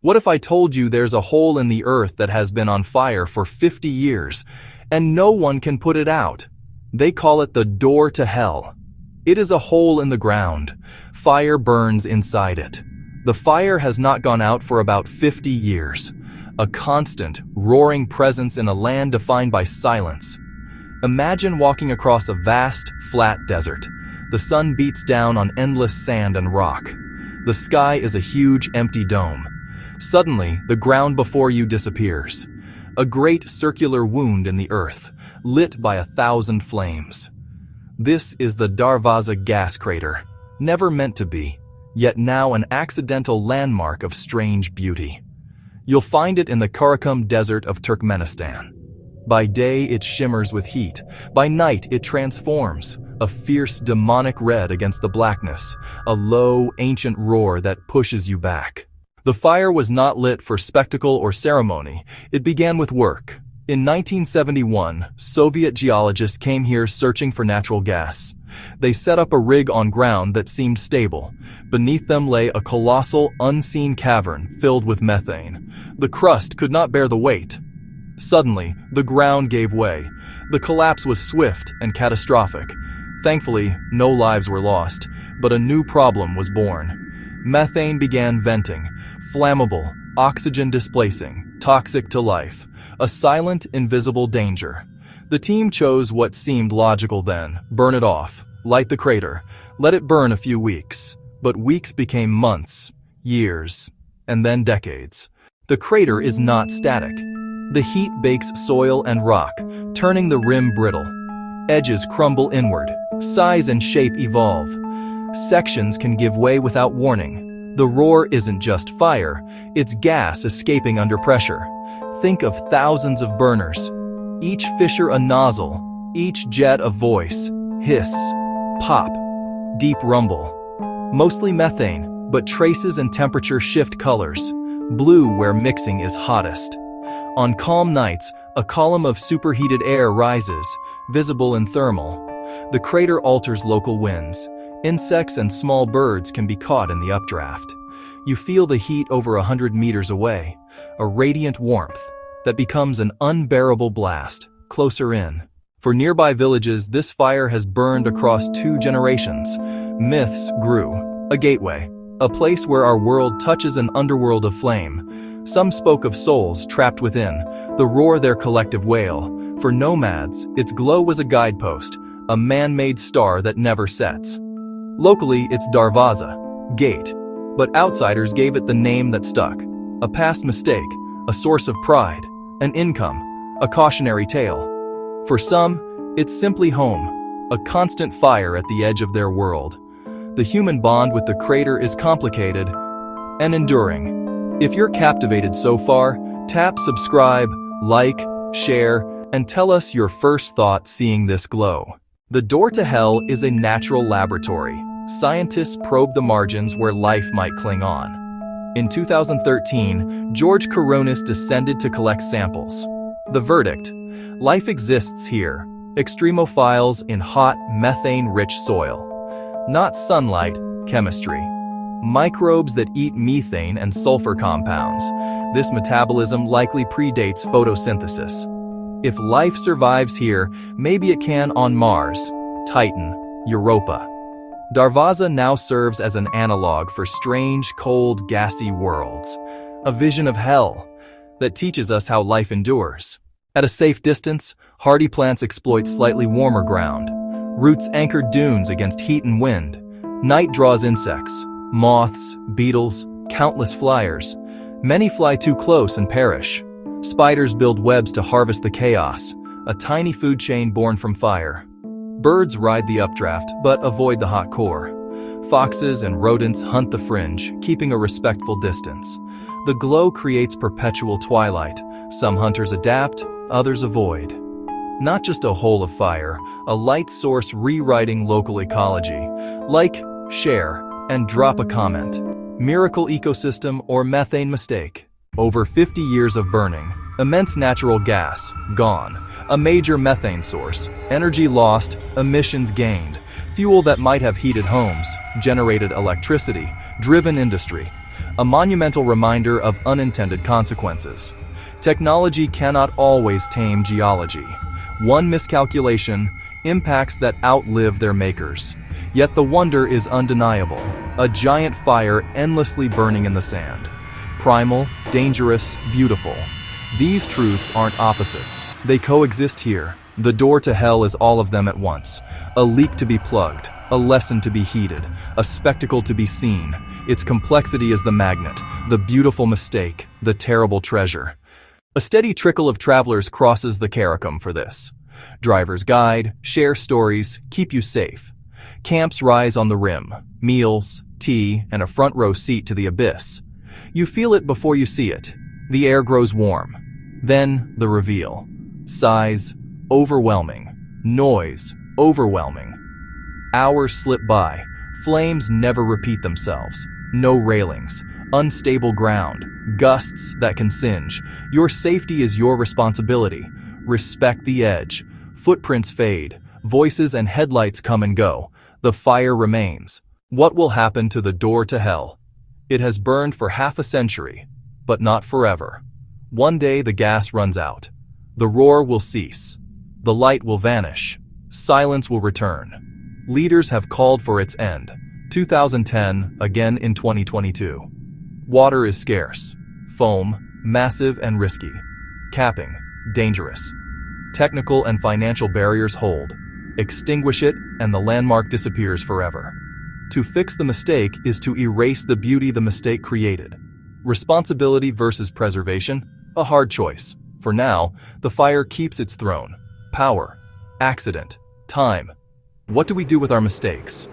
What if I told you there's a hole in the earth that has been on fire for 50 years, and no one can put it out? They call it the door to hell. It is a hole in the ground. Fire burns inside it. The fire has not gone out for about 50 years. A constant, roaring presence in a land defined by silence. Imagine walking across a vast, flat desert. The sun beats down on endless sand and rock. The sky is a huge, empty dome. Suddenly, the ground before you disappears. A great circular wound in the earth, lit by 1,000 flames. This is the Darvaza Gas Crater, never meant to be, yet now an accidental landmark of strange beauty. You'll find it in the Karakum Desert of Turkmenistan. By day, it shimmers with heat. By night, it transforms, a fierce demonic red against the blackness, a low, ancient roar that pushes you back. The fire was not lit for spectacle or ceremony. It began with work. In 1971, Soviet geologists came here searching for natural gas. They set up a rig on ground that seemed stable. Beneath them lay a colossal, unseen cavern filled with methane. The crust could not bear the weight. Suddenly, the ground gave way. The collapse was swift and catastrophic. Thankfully, no lives were lost, but a new problem was born. Methane began venting, flammable, oxygen-displacing, toxic to life, a silent, invisible danger. The team chose what seemed logical then: burn it off, light the crater, let it burn a few weeks. But weeks became months, years, and then decades. The crater is not static. The heat bakes soil and rock, turning the rim brittle. Edges crumble inward, size and shape evolve. Sections can give way without warning. The roar isn't just fire, it's gas escaping under pressure. Think of thousands of burners, each fissure a nozzle, each jet a voice. Hiss, pop, deep rumble. Mostly methane, but traces and temperature shift colors. Blue where mixing is hottest. On calm nights, a column of superheated air rises, visible in thermal. The crater alters local winds. Insects and small birds can be caught in the updraft. You feel the heat over 100 meters away, a radiant warmth that becomes an unbearable blast closer in. For nearby villages, this fire has burned across 2 generations. Myths grew. A gateway, a place where our world touches an underworld of flame. Some spoke of souls trapped within, the roar their collective wail. For nomads, its glow was a guidepost, a man-made star that never sets. Locally, it's Darvaza, gate, but outsiders gave it the name that stuck. A past mistake, a source of pride, an income, a cautionary tale. For some, it's simply home, a constant fire at the edge of their world. The human bond with the crater is complicated and enduring. If you're captivated so far, tap subscribe, like, share, and tell us your first thought seeing this glow. The door to hell is a natural laboratory. Scientists probe the margins where life might cling on. In 2013, George Coronis descended to collect samples. The verdict: life exists here, extremophiles in hot, methane-rich soil. Not sunlight, chemistry. Microbes that eat methane and sulfur compounds. This metabolism likely predates photosynthesis. If life survives here, maybe it can on Mars, Titan, Europa. Darvaza now serves as an analog for strange, cold, gassy worlds. A vision of hell that teaches us how life endures. At a safe distance, hardy plants exploit slightly warmer ground. Roots anchor dunes against heat and wind. Night draws insects, moths, beetles, countless flyers. Many fly too close and perish. Spiders build webs to harvest the chaos, a tiny food chain born from fire. Birds ride the updraft, but avoid the hot core. Foxes and rodents hunt the fringe, keeping a respectful distance. The glow creates perpetual twilight. Some hunters adapt, others avoid. Not just a hole of fire, a light source rewriting local ecology. Like, share, and drop a comment. Miracle ecosystem or methane mistake? Over 50 years of burning, immense natural gas, gone. A major methane source, energy lost, emissions gained. Fuel that might have heated homes, generated electricity, driven industry. a monumental reminder of unintended consequences. Technology cannot always tame geology. One miscalculation, impacts that outlive their makers. Yet the wonder is undeniable, a giant fire endlessly burning in the sand. Primal, dangerous, beautiful. These truths aren't opposites. They coexist here. The door to hell is all of them at once. A leak to be plugged, a lesson to be heeded, a spectacle to be seen. Its complexity is the magnet, the beautiful mistake, the terrible treasure. A steady trickle of travelers crosses the Karakum for this. Drivers guide, share stories, keep you safe. Camps rise on the rim, meals, tea, and a front row seat to the abyss. You feel it before you see it. The air grows warm. Then, the reveal. Size, overwhelming. Noise, overwhelming. Hours slip by. Flames never repeat themselves. No railings. Unstable ground. Gusts that can singe. Your safety is your responsibility. Respect the edge. Footprints fade. Voices and headlights come and go. The fire remains. What will happen to the door to hell? It has burned for half a century, but not forever. One day the gas runs out. The roar will cease. The light will vanish. Silence will return. Leaders have called for its end. 2010, again in 2022. Water is scarce. Foam, massive and risky. Capping, dangerous. Technical and financial barriers hold. Extinguish it, and the landmark disappears forever. To fix the mistake is to erase the beauty the mistake created. Responsibility versus preservation? A hard choice. For now, the fire keeps its throne. Power, accident, time. What do we do with our mistakes?